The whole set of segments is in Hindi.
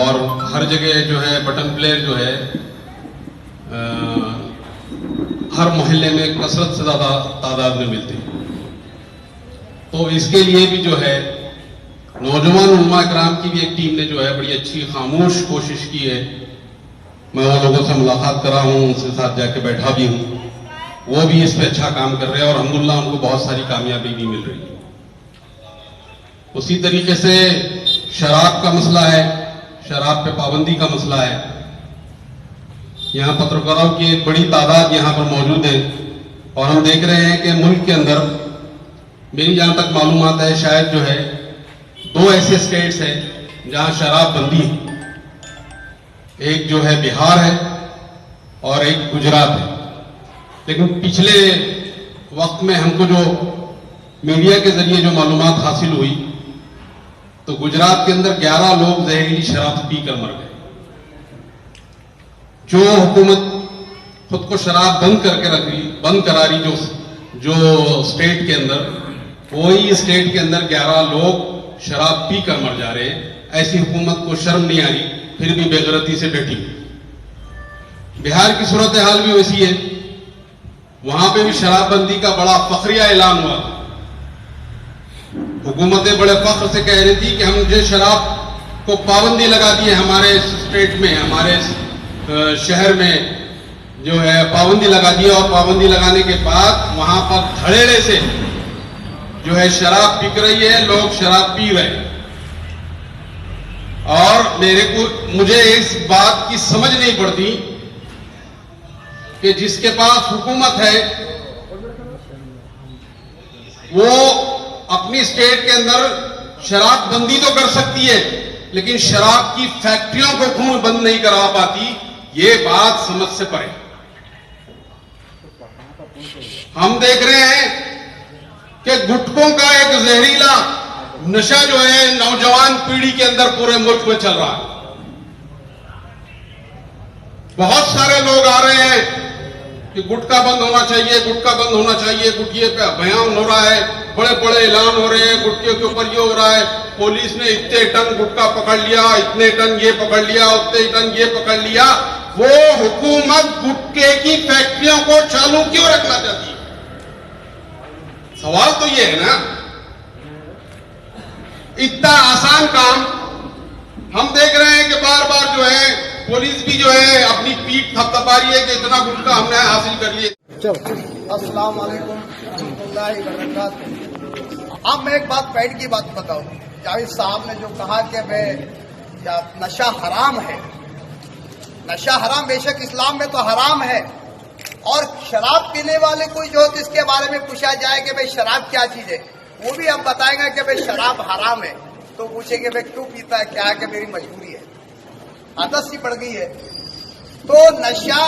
और हर जगह जो है बटन प्लेयर जो है हर मोहल्ले में कसरत से ज़्यादा तादाद में मिलती है। तो इसके लिए भी जो है नौजवान उलमा इकराम की भी एक टीम ने जो है बड़ी अच्छी खामोश कोशिश की है। मैं वो लोगों से मुलाकात करा हूँ, उनके साथ जाके बैठा भी हूँ, वो भी इस पे अच्छा काम कर रहे हैं और अल्हम्दुलिल्लाह उनको बहुत सारी कामयाबी भी मिल रही है। उसी तरीके से शराब का मसला है, शराब पे पाबंदी का मसला है। यहाँ पत्रकारों की एक बड़ी तादाद यहाँ पर मौजूद है और हम देख रहे हैं कि मुल्क के अंदर मेरी जहां तक मालूमात है शायद जो है 2 ऐसे स्टेट्स हैं जहां शराब बंदी है। एक जो है बिहार है और एक गुजरात है। लेकिन पिछले वक्त में हमको जो मीडिया के जरिए जो मालूमात हासिल हुई तो गुजरात के अंदर 11 लोग जहरीली शराब पीकर मर गए। जो हुकूमत खुद को शराब बंद करा रही जो स्टेट के अंदर, वही स्टेट के अंदर 11 लोग शराब पीकर मर जा रहे हैं। ऐसी हुकूमत को शर्म नहीं आ रही, फिर भी बेगैरती से बैठी। बिहार की सूरत हाल भी वैसी है, वहां पे भी शराबबंदी का बड़ा फखरिया ऐलान हुआ। हुकूमतें बड़े फख्र से कह रही थी कि हम जो शराब को पाबंदी लगा दी है, हमारे स्टेट में, हमारे शहर में जो है पाबंदी लगा दी, और पाबंदी लगाने के बाद वहां पर धड़ेले से जो है शराब बिक रही है, लोग शराब पी रहे हैं। और मुझे इस बात की समझ नहीं पड़ती कि जिसके पास हुकूमत है वो अपनी स्टेट के अंदर शराब बंदी तो कर सकती है, लेकिन शराब की फैक्ट्रियों को क्यों बंद नहीं करवा पाती, ये बात समझ से परे। हम देख रहे हैं कि गुटखों का एक जहरीला नशा जो है नौजवान पीढ़ी के अंदर पूरे मुल्क में चल रहा है। बहुत सारे लोग आ रहे हैं कि गुटखा बंद होना चाहिए, गुटखा बंद होना चाहिए, गुटखे पे बयान हो रहा है, बड़े बड़े ऐलान हो रहे हैं, गुटखे के ऊपर ये हो रहा है, पुलिस ने इतने टन गुटखा पकड़ लिया, इतने टन ये पकड़ लिया, उतने टन ये पकड़ लिया। वो हुकूमत गुटखे की फैक्ट्रियों को चालू क्यों रखना चाहती है? सवाल तो ये है ना। इतना आसान काम हम देख रहे हैं कि बार बार जो है पुलिस भी जो है अपनी पीठ थपथपा रही है कि इतना गुटखा हमने हासिल कर लिया। अस्सलाम वालेकुम रहमतुल्लाहि व बरकातहू। अब मैं एक बात पैड की बात बताऊं। जावेद साहब ने जो कहा कि नशा हराम है, नशा हराम, बेशक इस्लाम में तो हराम है। और शराब पीने वाले कोई जो है इसके बारे में पूछा जाए कि भाई शराब क्या चीज है, वो भी हम बताएंगे कि भाई शराब हराम है, तो पूछेंगे भाई क्यों पीता है, क्या है कि मेरी मजबूरी है, आदत सी पड़ गई है। तो नशा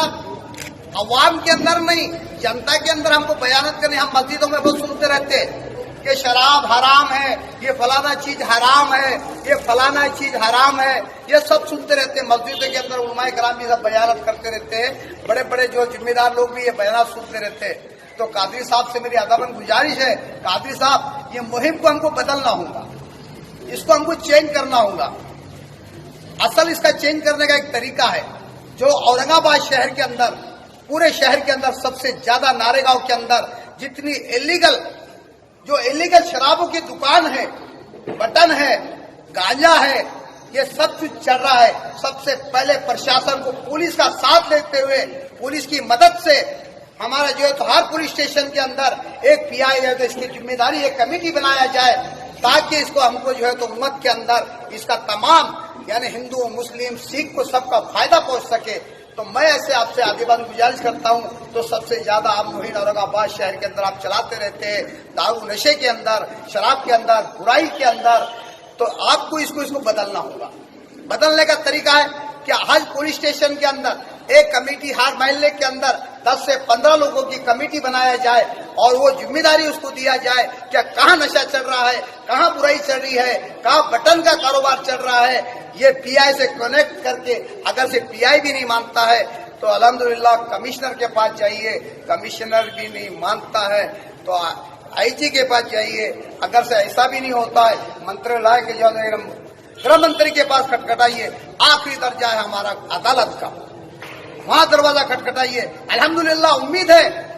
अवाम के अंदर नहीं, जनता के अंदर हमको बयानत करने, हम मस्जिदों में बहुत सुनते रहते हैं कि शराब हराम है, ये फलाना चीज हराम है, ये फलाना चीज हराम है, ये सब सुनते रहते हैं। मस्जिदों के अंदर उलमाए कराम भी सब बयानत करते रहते हैं, बड़े बड़े जो जिम्मेदार लोग भी ये बयानत सुनते रहते हैं। तो कादरी साहब से मेरी अदबन गुजारिश है, कादरी साहब ये मुहिम को हमको बदलना होगा, इसको हमको चेंज करना होगा। असल इसका चेंज करने का एक तरीका है, जो औरंगाबाद शहर के अंदर, पूरे शहर के अंदर सबसे ज्यादा नारेगांव के अंदर जितनी इलीगल शराबों की दुकान है, बटन है, गांजा है, ये सब कुछ चल रहा है। सबसे पहले प्रशासन को पुलिस का साथ लेते हुए, पुलिस की मदद से हमारा जो है तो हर पुलिस स्टेशन के अंदर एक पीआई है, तो इसकी जिम्मेदारी एक कमेटी बनाया जाए, ताकि इसको हमको जो है तो उम्मत के अंदर इसका तमाम यानी हिंदू, मुस्लिम, सिख को सबका फायदा पहुंच सके। तो मैं ऐसे आपसे आदिवासी गुजारिश करता हूं, तो सबसे ज्यादा आप मुहिम औरंगाबाद शहर के अंदर आप चलाते रहते हैं, दारू नशे के अंदर, शराब के अंदर, बुराई के अंदर, तो आपको इसको बदलना होगा। बदलने का तरीका है कि आज पुलिस स्टेशन के अंदर एक कमेटी, हर महल्ले के अंदर 10 से 15 लोगों की कमेटी बनाया जाए और वो जिम्मेदारी उसको दिया जाए कि कहाँ नशा चल रहा है, कहाँ बुराई चल रही है, कहाँ बटन का कारोबार चल रहा है। ये पीआई से कनेक्ट करके, अगर से पीआई भी नहीं मानता है तो अल्हम्दुलिल्लाह कमिश्नर के पास जाइए, कमिश्नर भी नहीं मानता है तो आईजी के पास जाइए, अगर से ऐसा भी नहीं होता है मंत्रालय के जो गृह मंत्री के पास खटखटाइए, आखिरी दर्जा है हमारा अदालत का, वहां दरवाजा खटखटाइए। अल्हम्दुलिल्लाह उम्मीद है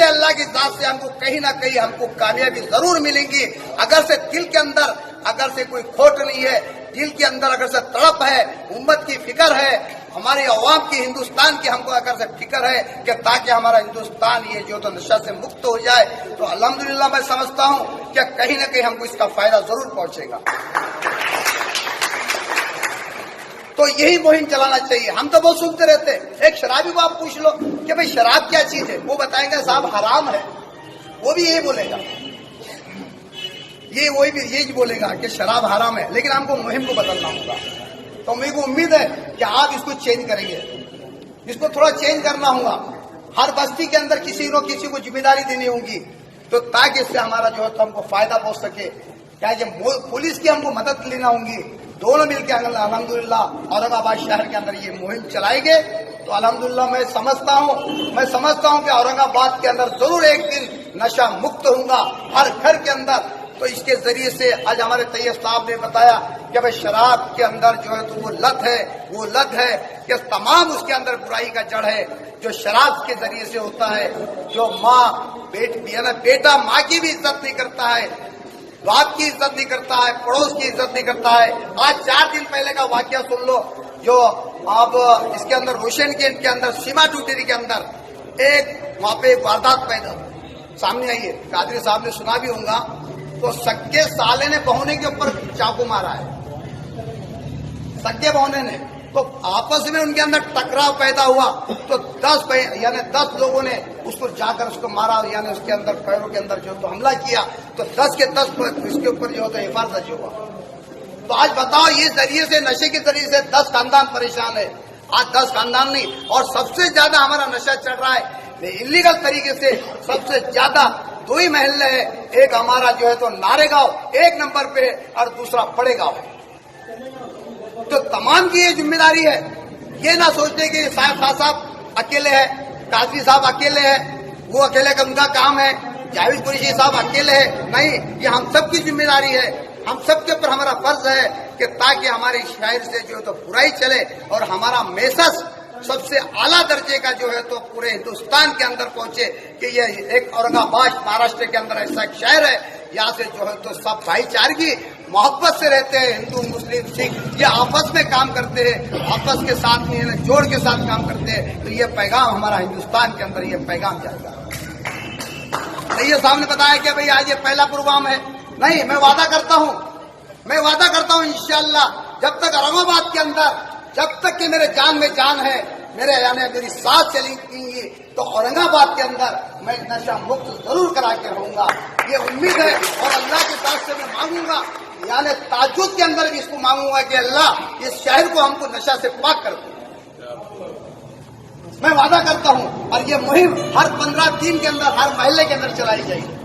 अल्लाह की जात से हमको कहीं ना कहीं हमको कामयाबी जरूर मिलेगी। अगर से दिल के अंदर अगर से कोई खोट नहीं है, दिल के अंदर अगर से तड़प है, उम्मत की फिक्र है, हमारी अवाम की, हिंदुस्तान की हमको अगर से फिक्र है कि ताकि हमारा हिंदुस्तान ये जो तो नशा से मुक्त हो जाए, तो अल्हम्दुलिल्लाह मैं समझता हूं कि कहीं ना कहीं हमको इसका फायदा जरूर पहुंचेगा। तो यही मुहिम चलाना चाहिए। हम तो बहुत सुनते रहते हैं, एक शराबी को आप पूछ लो कि भाई शराब क्या चीज है, वो बताएंगे साहब हराम है, वो भी यही बोलेगा, वही भी यही बोलेगा कि शराब हराम है। लेकिन हमको मुहिम को बदलना होगा। तो मेरे को उम्मीद है कि आप इसको चेंज करेंगे, इसको थोड़ा चेंज करना होगा। हर बस्ती के अंदर किसी को जिम्मेदारी देनी होगी, तो ताकि इससे हमारा जो है तो हमको फायदा पहुंच सके। क्या पुलिस की हमको मदद लेना होगी, दोनों मिलकर अल्हम्दुलिल्लाह औरंगाबाद शहर के अंदर ये मुहिम चलाएंगे तो अल्हम्दुलिल्लाह मैं समझता हूं कि औरंगाबाद के अंदर जरूर एक दिन नशा मुक्त होगा हर घर के अंदर। तो इसके जरिए से आज हमारे तैयब साहब ने बताया कि भाई शराब के अंदर जो है तो वो लत है कि तमाम उसके अंदर बुराई का जड़ है, जो शराब के जरिए से होता है। जो माँ बेटा माँ की भी इज्जत नहीं करता है, बाप की इज्जत नहीं करता है, पड़ोस की इज्जत नहीं करता है। आज 4 दिन पहले का वाकया सुन लो, जो अब इसके अंदर रोशन गेट के अंदर सीमा टूटेरी के अंदर एक वहां पे वारदात पैदा सामने आई है। कादरी साहब ने सुना भी होगा। तो सक्के साले ने बहुने के ऊपर चाकू मारा है, सक्के बहुने ने। तो आपस में उनके अंदर टकराव पैदा हुआ, तो 10 लोगों ने उसको जाकर उसको मारा, यानी उसके अंदर पैरों के अंदर जो तो हमला किया। तो 10 के 10 इसके ऊपर जो होता है एफआईआर दर्ज हुआ। तो आज बताओ, ये जरिए से नशे के जरिए से 10 खानदान परेशान है। आज 10 खानदान नहीं, और सबसे ज्यादा हमारा नशा चल रहा है इलीगल तरीके से। सबसे ज्यादा 2 ही महल्ले है, एक हमारा जो है तो नारेगांव 1 नंबर पे और दूसरा बड़ेगांव है। तो तमाम की ये जिम्मेदारी है। ये ना सोचते कि साहब अकेले है, कादरी साहब अकेले है, वो अकेले का उनका काम है, जावेद कुरैशी साहब अकेले है। नहीं, ये हम सबकी जिम्मेदारी है। हम सबके ऊपर हमारा फर्ज है कि ताकि हमारे शहर से जो है तो बुराई चले और हमारा मैसेज सबसे आला दर्जे का जो है तो पूरे हिंदुस्तान के अंदर पहुंचे कि ये एक औरंगाबाद महाराष्ट्र के अंदर ऐसा एक शहर है, यहाँ से जो है तो सब भाईचारगी मोहब्बत से रहते हैं। हिंदू मुस्लिम सिख ये आपस में काम करते हैं, आपस के साथ में जोड़ के साथ काम करते हैं। तो ये पैगाम हमारा हिंदुस्तान के अंदर ये पैगाम जाएगा। ये साहब ने बताया कि भाई आज ये पहला प्रोग्राम है। नहीं, मैं वादा करता हूँ इंशाअल्लाह, जब तक औरंगाबाद के अंदर, जब तक कि मेरे जान में जान है, मेरी सांस चलेंगी, तो औरंगाबाद के अंदर मैं नशा मुक्त जरूर करा के रहूंगा। ये उम्मीद है। और अल्लाह के पास से मैं मांगूंगा, यानी ताज्जुद के अंदर भी इसको मांगूंगा कि अल्लाह इस शहर को हमको नशा से पाक कर दे। मैं वादा करता हूं। और ये मुहिम हर 15 दिन के अंदर हर महल्ले के अंदर चलाई जाएगी।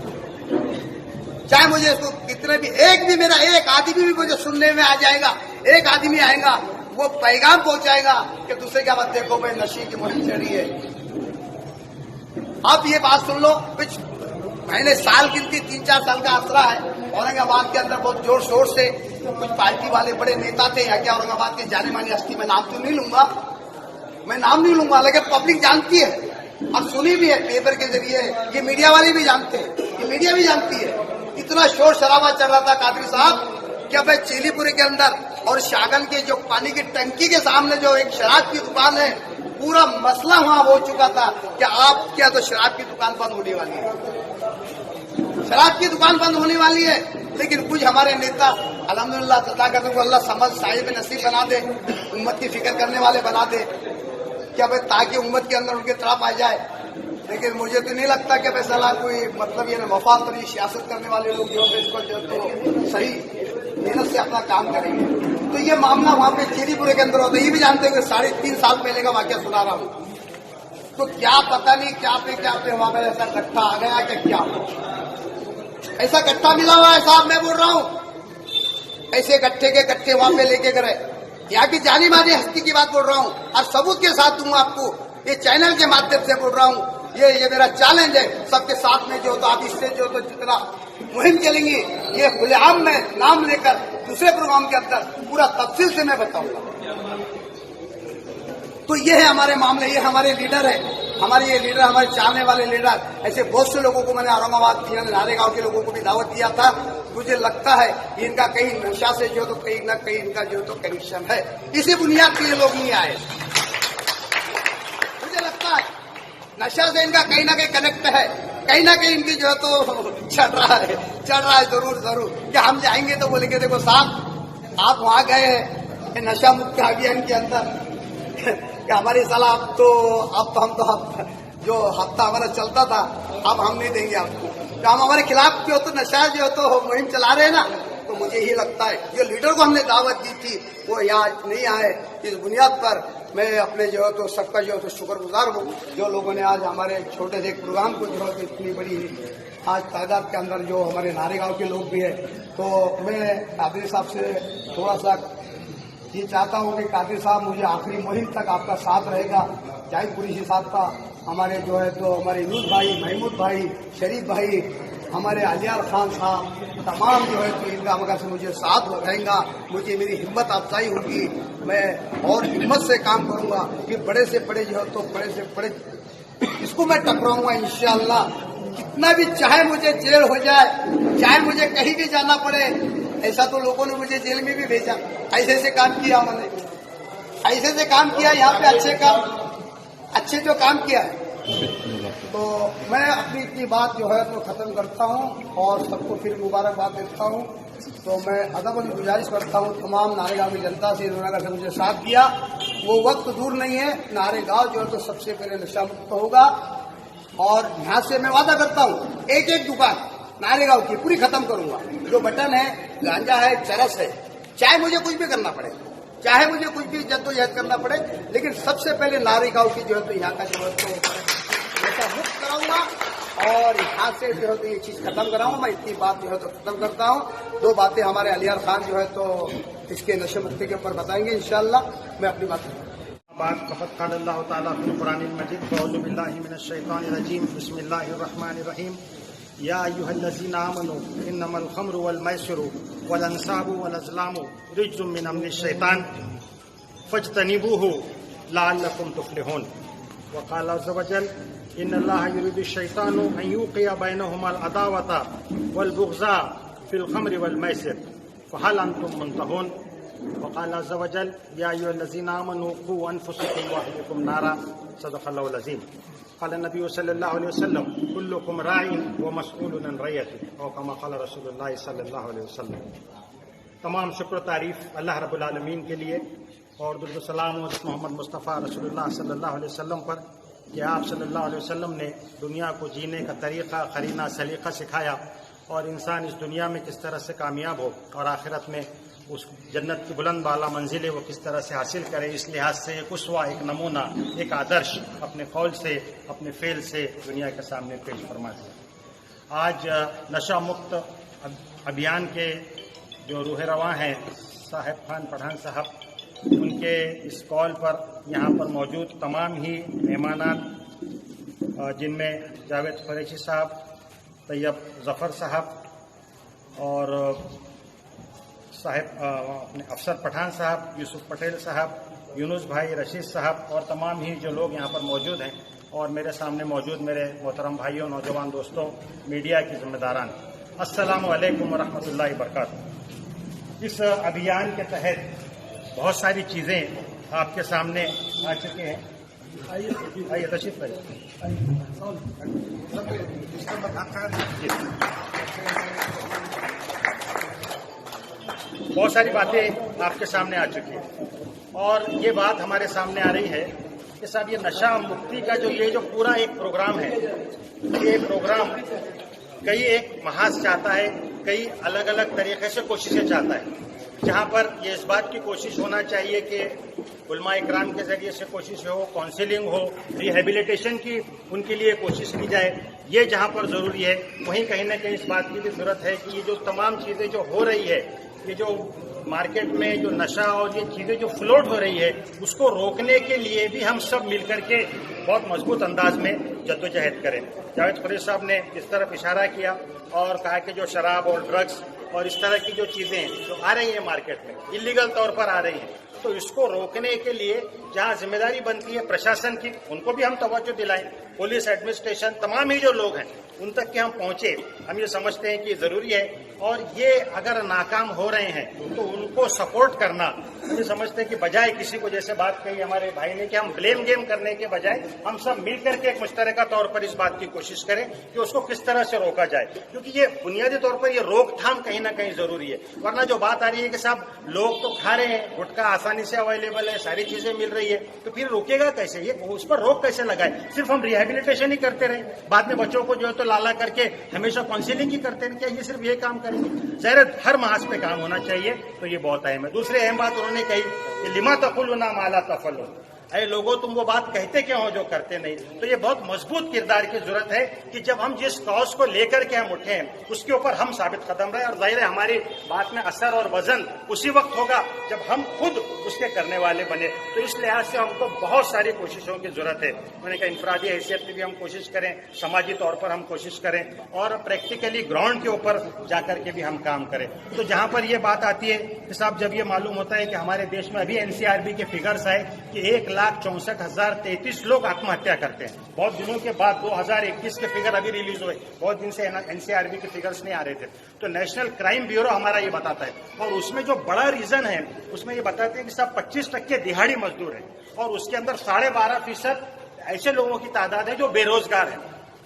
चाहे मुझे इसको कितने भी एक आदमी भी मुझे सुनने में आ जाएगा, एक आदमी आएगा, वो पैगाम पहुंचाएगा कि दूसरे क्या बात, देखो भाई नशे की मुहिम चढ़ी है। आप ये बात सुन लो, कुछ महीने साल गिनती 3-4 साल का आसरा है। औरंगाबाद के अंदर बहुत जोर शोर से कुछ पार्टी वाले बड़े नेता थे यहाँ के औरंगाबाद के जाने मानी हस्ती। मैं नाम नहीं लूंगा, लेकिन पब्लिक जानती है और सुनी भी है पेपर के जरिए। ये मीडिया वाले भी जानते हैं, ये मीडिया भी जानती है। इतना शोर शराबा चल रहा था कादरी साहब कि भाई चीलीपुरी के अंदर और शागन के जो पानी की टंकी के सामने जो एक शराब की दुकान है, पूरा मसला वहां हो चुका था कि आप क्या तो शराब की दुकान बंद होने वाली है, शराब की दुकान बंद होने वाली है। लेकिन कुछ हमारे नेता अल्हम्दुलिल्लाह सदा करते को अल्लाह समझ साहिब नसीब बना दे, उम्मत की फिक्र करने वाले बना दे, क्या भाई ताकि उम्मत के अंदर उनके तरफ आ जाए। लेकिन मुझे तो नहीं लगता कि फैसला कोई मतलब ये मफाद पर सियासत करने वाले लोग जो है इसको जो तो सही मेहनत से अपना काम करेंगे। तो ये मामला वहां पे चीरीपुरे के अंदर होता है। ये भी जानते हैं कि 3.5 साल पहले का वाकया सुना रहा हूँ। तो क्या पता नहीं क्या पे वहां पर ऐसा गट्ठा आ गया कि क्या ऐसा गट्ठा मिला हुआ है साहब। मैं बोल रहा हूँ ऐसे गट्ठे के गट्ठे वहां पे लेके गए। यहाँ की जानी मानी हस्ती की बात बोल रहा हूँ और सबूत के साथ दूंगा आपको, ये चैनल के माध्यम से बोल रहा हूँ। ये मेरा चैलेंज है सबके साथ में, जो तो आप इससे जो तो जितना मुहिम चलेंगी, ये खुलेआम में नाम लेकर दूसरे प्रोग्राम के अंदर पूरा तफसील से मैं बताऊंगा। तो ये है हमारे मामले, ये हमारे लीडर है, हमारे ये लीडर, हमारे चाहने वाले लीडर। ऐसे बहुत से लोगों को मैंने औरंगाबाद नारेगांव के लोगों को भी दावत दिया था। मुझे लगता है कि इनका कहीं नशा से जो तो कहीं ना कहीं इनका जो तो कनेक्शन है, इसी बुनियाद पर ये लोग नहीं आए। मुझे लगता है नशा से इनका कहीं ना कहीं कनेक्ट है, कहीं ना कहीं इनकी जो है तो चढ़ रहा है जरूर जरूर। क्या हम जाएंगे तो बोलेंगे देखो साहब आप वहां गए हैं नशा मुक्त अभियान के अंदर, क्या हमारी सलाह अब जो हफ्ता हमारा चलता था अब हम नहीं देंगे आपको, तो हम हमारे खिलाफ जो तो नशा जो तो मुहिम चला रहे हैं ना। तो मुझे ही लगता है जो लीडर को हमने दावत दी थी वो यहाँ नहीं आए। इस बुनियाद पर मैं अपने जो है तो सबका जो है तो शुक्रगुजार हूँ, जो लोगों ने आज हमारे छोटे से प्रोग्राम को जो है तो इतनी बड़ी आज तादाद के अंदर जो हमारे नारेगांव के लोग भी है। तो मैं कादिर साहब से थोड़ा सा ये चाहता हूँ कि कादिर साहब मुझे आखिरी मुहिम तक आपका साथ रहेगा। जाहिद कुरैशी साहब का, हमारे जो है तो हमारे यूनुस भाई, महमूद भाई, शरीफ भाई, हमारे अलियार खान साहब, तमाम जो है तो इनका मगर से मुझे साथ रहेगा। मुझे मेरी हिम्मत अफजाई होगी, मैं और हिम्मत से काम करूंगा कि बड़े से बड़े जो है तो बड़े से बड़े इसको मैं टकराऊंगा इंशाअल्लाह। कितना भी चाहे मुझे जेल हो जाए, चाहे मुझे कहीं भी जाना पड़े, ऐसा तो लोगों ने मुझे जेल में भी भेजा, ऐसे काम किया मैंने, ऐसे काम किया यहाँ पे अच्छे जो काम किया है। तो मैं अपनी इतनी बात जो है तो खत्म करता हूँ और सबको फिर मुबारकबाद देता हूँ। तो मैं अदब और गुजारिश करता हूँ तमाम नारेगांव की जनता से, इन्होंने अगर मुझे साथ दिया, वो वक्त दूर नहीं है, नारेगांव जो है तो सबसे पहले नशा मुक्त होगा। और यहाँ से मैं वादा करता हूँ एक एक दुकान नारेगांव की पूरी खत्म करूंगा। जो बटन है, गांजा है, चरस है, चाहे मुझे कुछ भी करना पड़े, चाहे मुझे कुछ भी जद्दोजहद करना पड़े, लेकिन सबसे पहले नारेगांव की जो है तो यहाँ का जो है तो नशा मुक्त कराऊंगा और यहाँ से जो है तो ये चीज खत्म कराऊंगा। मैं इतनी बात जो है तो खत्म करता हूँ। दो बातें हमारे अलियार खान जो है तो इसके नशे मुक्ति के ऊपर बताएंगे इंशाअल्लाह। मैं अपनी बात अल्लाह ताला फिल कुरानिल मजीद अऊज़ु बिल्लाहि मिनश शैतानिर रजीम बिस्मिल्लाहिर रहमानिर रहीम या अय्युहल्लज़ीना आमनू इन्नमल खम्रु वल मैसिरु वल अंसाबु वल अज़लामु रिज्जुम मिन अमनिश शैतान फज्तनिबूहु लअल्लकुम तुफ्लिहून व क़ाल अज़्ज़ व जल इन्नल्लाहा युरीदुश शैतानु अन युक़िया बैनहुमुल अदावता वल बुग़्ज़ा फिल खम्रि वल मैसिर फहल अंतुम मुंतहून व क़ाल अज़्ज़ व जल या अय्युहल्लज़ीना आमनू क़ू अनफुसकुम व अहलिकुम नारा सदक़ल्लाहुल अज़ीम क़ाल नबी सल्लल्लाहु अलैहि वसल्लम कुल्लुकुम राइन व मसऊलुन अन रइयतिही औ कमा क़ाल रसूलुल्लाह सल्लल्लाहु अलैहि वसल्लम। तमाम शुक्र तारीफ अल्लाह रब्बुल आलमीन के लिए और दुरूद सलाम मोहम्मद मुस्तफ़ा रसूलुल्लाह सल्लल्लाहु अलैहि वसल्लम पर कि आप सल्लल्लाहु अलैहि वसल्लम ने दुनिया को जीने का तरीक़ा, क़रीना, सलीक़ा सिखाया और इंसान इस दुनिया में किस तरह से कामयाब हो और आखिरत में उस जन्नत की बुलंद बाला मंजिलें वो किस तरह से हासिल करे। इस लिहाज से एक उसवा, एक नमूना, एक आदर्श अपने कौल से, अपने फेल से दुनिया के सामने पेश फरमा दिया। आज नशा मुक्त अभियान के जो रूह रवां हैं साहिब खान पठान साहब, उनके इस कॉल पर यहाँ पर मौजूद तमाम ही मेहमानान, जिनमें जावेद कुरैशी साहब, तैयब जफ़र साहब और साहिब अपने अफसर पठान साहब, यूसुफ पटेल साहब, यूनुस भाई, रशीद साहब और तमाम ही जो लोग यहाँ पर मौजूद हैं और मेरे सामने मौजूद मेरे मोहतरम भाइयों, नौजवान दोस्तों, मीडिया के जिम्मेदारान, अस्सलामु अलैकुम व रहमतुल्लाहि व बरकातुहू। इस अभियान के तहत बहुत सारी चीज़ें आपके सामने आ चुके हैं। आइए तशरीफ लाइए। बहुत सारी बातें आपके सामने आ चुकी हैं और ये बात हमारे सामने आ रही है कि साहब ये नशा मुक्ति का जो पूरा एक प्रोग्राम है, ये प्रोग्राम कई एक महाज चाहता है, कई अलग अलग तरीके से कोशिशें चाहता है। जहां पर ये इस बात की कोशिश होना चाहिए कि उलमा इकराम के जरिए से कोशिश हो, काउंसिलिंग हो, रिहेबिलिटेशन की उनके लिए कोशिश की जाए, ये जहां पर जरूरी है, वहीं कहीं ना कहीं इस बात की भी जरूरत है कि ये जो तमाम चीजें जो हो रही है, ये जो मार्केट में जो नशा और ये चीजें जो फ्लोट हो रही है, उसको रोकने के लिए भी हम सब मिलकर के बहुत मजबूत अंदाज में जद्दोजहद करें। जावेद कुरैशी साहब ने इस तरफ इशारा किया और कहा कि जो शराब और ड्रग्स और इस तरह की जो चीजें जो आ रही हैं मार्केट में, इलीगल तौर पर आ रही हैं, तो इसको रोकने के लिए जहां जिम्मेदारी बनती है प्रशासन की, उनको भी हम तवज्जो दिलाएं। पुलिस, एडमिनिस्ट्रेशन, तमाम ही जो लोग हैं उन तक के हम पहुंचे। हम ये समझते हैं कि जरूरी है, और ये अगर नाकाम हो रहे हैं तो उनको सपोर्ट करना, हम ये समझते हैं कि बजाय किसी को, जैसे बात कही हमारे भाई ने कि हम ब्लेम गेम करने के बजाय हम सब मिलकर के एक मुश्तरका तौर पर इस बात की कोशिश करें कि उसको किस तरह से रोका जाए, क्योंकि ये बुनियादी तौर पर ये रोकथाम कहीं ना कहीं जरूरी है। वरना जो बात आ रही है कि साहब लोग तो खा रहे हैं, गुटखा आसानी से अवेलेबल है, सारी चीजें मिल रही है, तो फिर रोकेगा कैसे, ये उस पर रोक कैसे लगाए? सिर्फ हम रिहेबिलिटेशन ही करते रहे, बाद में बच्चों को जो है तो लाला करके हमेशा काउंसिलिंग ही करते रहे, क्या ये सिर्फ ये काम करेंगे? ज़ाहिर हर महाज पे काम होना चाहिए, तो ये बहुत अहम है। दूसरी अहम बात उन्होंने कही कि लिमा तकुलुना माला तफलो, अरे लोगों तुम वो बात कहते क्यों हो जो करते नहीं? तो ये बहुत मजबूत किरदार की जरूरत है कि जब हम जिस कॉज को लेकर के हम उठे हैं उसके ऊपर हम साबित कदम रहे, और जाहिर है हमारी बात में असर और वजन उसी वक्त होगा जब हम खुद उसके करने वाले बने। तो इस लिहाज से हमको बहुत सारी कोशिशों की जरूरत है। मैंने कहा इंफरादी हैसियत में भी हम कोशिश करें, समाजी तौर पर हम कोशिश करें, और प्रैक्टिकली ग्राउंड के ऊपर जाकर के भी हम काम करें। तो जहां पर ये बात आती है कि साहब, जब ये मालूम होता है कि हमारे देश में अभी एनसीआरबी के फिगर्स आए कि 1,64,033 लोग आत्महत्या करते हैं, बहुत दिनों के बाद 2021 के फिगर अभी रिलीज हुए, बहुत दिन से एनसीआरबी के फिगर्स नहीं आ रहे थे, तो नेशनल क्राइम ब्यूरो हमारा ये बताता है, और उसमें जो बड़ा रीजन है उसमें ये बताते हैं कि सब 25% दिहाड़ी मजदूर है, और उसके अंदर 12.5% ऐसे लोगों की तादाद है जो बेरोजगार है।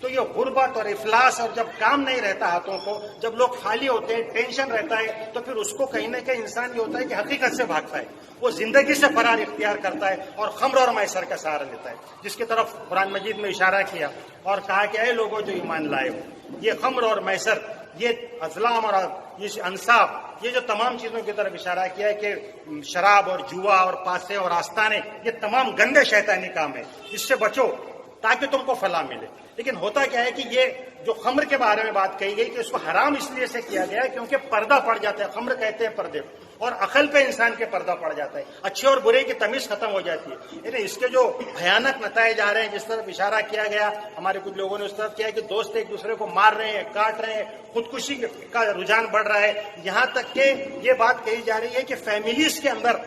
तो ये गुर्बत और इफलास, और जब काम नहीं रहता हाथों को, जब लोग खाली होते हैं, टेंशन रहता है, तो फिर उसको कहीं ना कहीं इंसान ये होता है कि हकीकत से भागता है, वो जिंदगी से फरार इख्तियार करता है और खम्र और मैसर का सहारा लेता है, जिसकी तरफ कुरान मजीद में इशारा किया और कहा कि ऐ लोगों जो ईमान लाए हो, ये खम्र और मैसर, ये अजलाम और ये अंसाब, ये जो तमाम चीजों की तरफ इशारा किया है कि शराब और जुआ और पासे और आस्ताने, ये तमाम गंदे शैतानी काम है, इससे बचो ताकि तुमको फला मिले। लेकिन होता क्या है कि ये जो खम्र के बारे में बात कही गई कि इसको हराम इसलिए से किया गया है क्योंकि पर्दा पड़ जाता है, खम्र कहते हैं पर्दे, और अकल पे इंसान के पर्दा पड़ जाता है, अच्छे और बुरे की तमीज खत्म हो जाती है। यानी इसके जो भयानक नताइज आ रहे हैं, जिस तरफ इशारा किया गया, हमारे कुछ लोगों ने उस तरफ किया है कि दोस्त एक दूसरे को मार रहे हैं, काट रहे हैं, खुदकुशी का रुझान बढ़ रहा है, यहां तक के ये बात कही जा रही है कि फैमिलीज के अंदर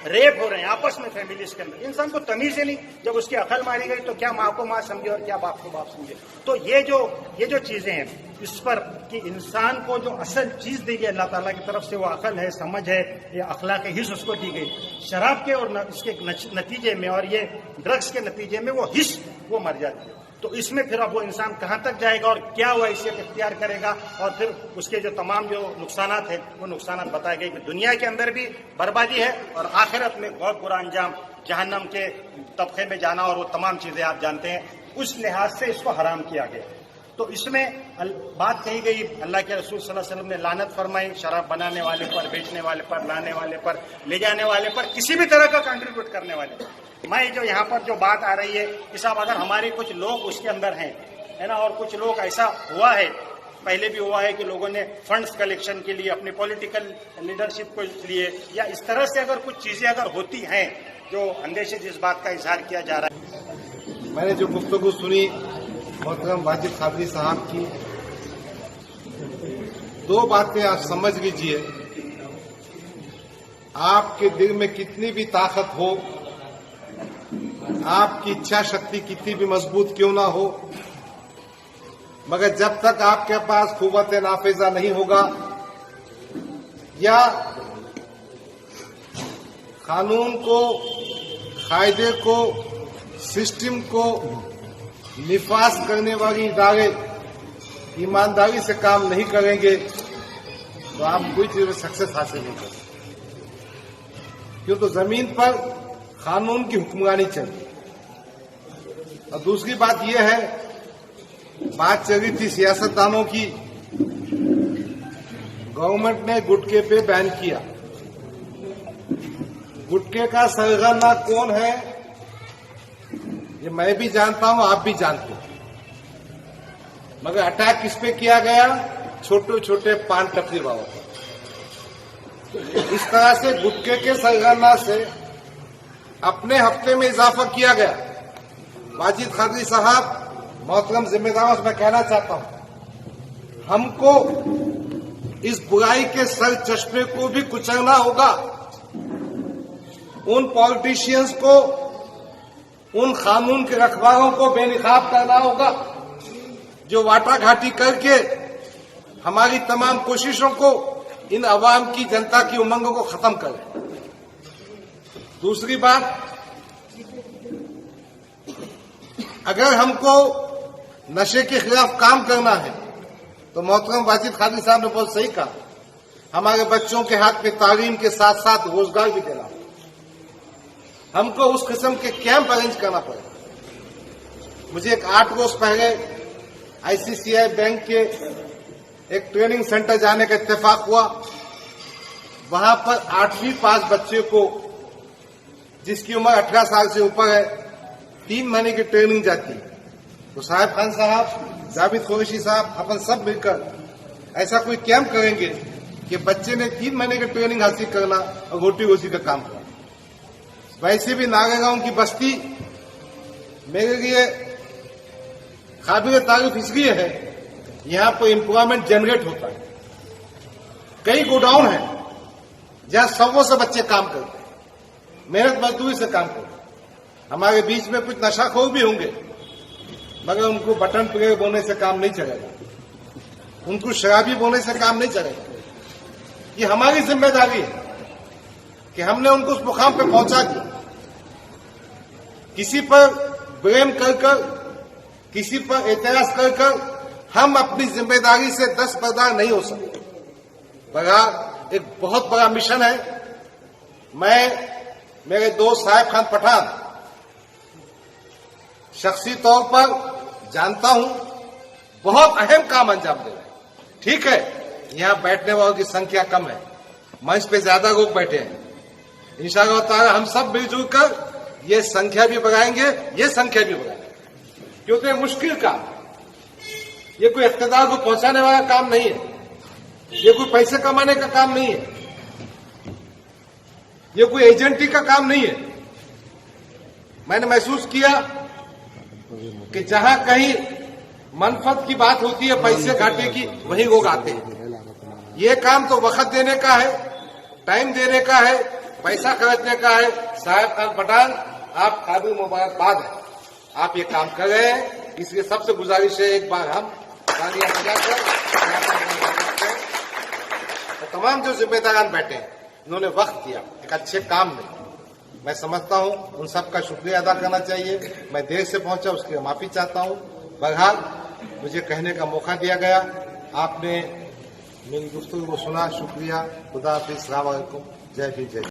रेप हो रहे हैं, आपस में फैमिलीज के अंदर। इंसान को तमीज ही नहीं, जब उसकी अकल मारी गई तो क्या माँ को माँ समझे और क्या बाप को बाप समझे। तो ये जो चीजें हैं इस पर कि इंसान को जो असल चीज दी गई अल्लाह ताला की तरफ से, वो अकल है, समझ है, ये अखलाक हिस्स उसको दी गई। शराब के और इसके नतीजे में और ये ड्रग्स के नतीजे में वो हिस्स वो मर जाती है। तो इसमें फिर अब वो इंसान कहां तक जाएगा और क्या वो हैसियत इख्तियार करेगा, और फिर उसके जो तमाम जो नुकसानात हैं वो नुकसानात बताए गए कि दुनिया के अंदर भी बर्बादी है और आखिरत में बहुत बुरा अंजाम, जहन्नम के तबके में जाना, और वो तमाम चीजें आप जानते हैं। उस लिहाज से इसको हराम किया गया। तो इसमें बात कही गई, अल्लाह के रसूल सल्लल्लाहु अलैहि वसल्लम ने लानत फरमाई शराब बनाने वाले पर, बेचने वाले पर, लाने वाले पर, ले जाने वाले पर, किसी भी तरह का कंट्रीब्यूट करने वाले पर। मैं जो यहाँ पर जो बात आ रही है कि साहब अगर हमारे कुछ लोग उसके अंदर हैं, है ना, और कुछ लोग ऐसा हुआ है, पहले भी हुआ है कि लोगों ने फंड्स कलेक्शन के लिए, अपनी पॉलिटिकल लीडरशिप को लिए, या इस तरह से अगर कुछ चीजें अगर होती हैं जो अंदेशे जिस बात का इजहार किया जा रहा है। मैंने जो गुफ्तगू सुनी मोहतरम वाजिद खादरी साहब की, दो बातें आप समझ लीजिए। आपके दिल में कितनी भी ताकत हो, आपकी इच्छा शक्ति कितनी भी मजबूत क्यों ना हो, मगर जब तक आपके पास कुव्वत नाफिजा नहीं होगा या कानून को, कायदे को, सिस्टम को निफाज करने वाली इदारे ईमानदारी से काम नहीं करेंगे तो आप कोई चीज में सक्सेस हासिल नहीं कर सकते। क्यों? तो जमीन पर कानून की हुक्मरानी चाहिए। और दूसरी बात यह है, बात चल रही थी सियासतदानों की, गवर्नमेंट ने गुटखे पे बैन किया। गुटखे का सरगना कौन है ये मैं भी जानता हूं, आप भी जानते हैं, मगर अटैक किस पे किया गया? छोटे छोटे पान टपरी वालों पर। इस तरह से गुटखे के सरगना से अपने हफ्ते में इजाफा किया गया। वाजिद खादरी साहब मोहतरम जिम्मेदारों से मैं कहना चाहता हूं, हमको इस बुराई के सर चश्मे को भी कुचलना होगा। उन पॉलिटिशियंस को, उन कानून के रखवालों को बेनकाब करना होगा जो वाटाघाटी करके हमारी तमाम कोशिशों को, इन अवाम की, जनता की उमंगों को खत्म करें। दूसरी बात, अगर हमको नशे के खिलाफ काम करना है तो मोहतरम वाजिद खादी साहब ने बहुत सही कहा, हमारे बच्चों के हाथ में तालीम के साथ साथ रोजगार भी देना, हमको उस किस्म के कैंप अरेंज करना पड़ेगा। मुझे एक 8 रोज पहले आईसीआईसीआई बैंक के एक ट्रेनिंग सेंटर जाने का इत्तेफाक हुआ। वहां पर 8वीं पास बच्चे को, जिसकी उम्र 18 साल से ऊपर है, 3 महीने की ट्रेनिंग जाती है। तो साहिब खान साहब, जावेद कुरैशी साहब, अपन सब मिलकर ऐसा कोई कैंप करेंगे कि बच्चे ने 3 महीने की ट्रेनिंग हासिल करना और रोटी रोजी का काम करना। वैसे भी नागेगांव की बस्ती मेरे लिए काबिल तारीफ इसलिए है, यहां पर एम्प्लॉयमेंट जनरेट होता है। कई गोडाउन है जहां 100 से बच्चे काम करते हैं, मेहनत मजदूरी से काम करते हैं। हमारे बीच में कुछ नशाखोर भी होंगे, मगर उनको बटन प्लेयर बोलने से काम नहीं चलेगा, उनको शराबी बोलने से काम नहीं चलेगा। ये हमारी जिम्मेदारी है कि हमने उनको उस मुकाम पे पहुंचा दिया। किसी पर ब्लेम कर, किसी पर एतराज कर हम अपनी जिम्मेदारी से दस्तबरदार नहीं हो सकते। बहरहाल एक बहुत बड़ा मिशन है। मैं, मेरे दोस्त साहिब खान पठान शख्सी तौर पर जानता हूं, बहुत अहम काम अंजाम दे रहे हैं। ठीक है, यहां बैठने वालों की संख्या कम है, मंच पे ज्यादा लोग बैठे हैं। इंशाअल्लाह ताला हम सब मिलजुल कर ये संख्या भी बढ़ाएंगे, ये संख्या भी बढ़ाएंगे, क्योंकि मुश्किल काम, ये कोई इख्तिदार को पहुंचाने वाला काम नहीं है, ये कोई पैसे कमाने का काम नहीं है, ये कोई एजेंटी का काम नहीं है। मैंने महसूस किया कि जहां कहीं मनफत की बात होती है, पैसे घाटे की, वहीं लोग आते हैं। ये काम तो वक्त देने का है, टाइम देने का है, पैसा खर्चने का है। साहिब खान पठान, आप काबिल मुबारकबाद है, आप ये काम कर रहे हैं। इसलिए सबसे गुजारिश है, एक बार हम तालियां बजाकर तमाम जो जिम्मेदारान बैठे हैं, इन्होंने वक्त दिया एक अच्छे काम में। मैं समझता हूं उन सबका शुक्रिया अदा करना चाहिए। मैं देर से पहुंचा, उसके लिए माफी चाहता हूं। बहरहाल मुझे कहने का मौका दिया गया, आपने मेरी गुफ्तगू को सुना, शुक्रिया। खुदा हाफिज़, अस्सलाम वालेकुम, जय हिंद, जय।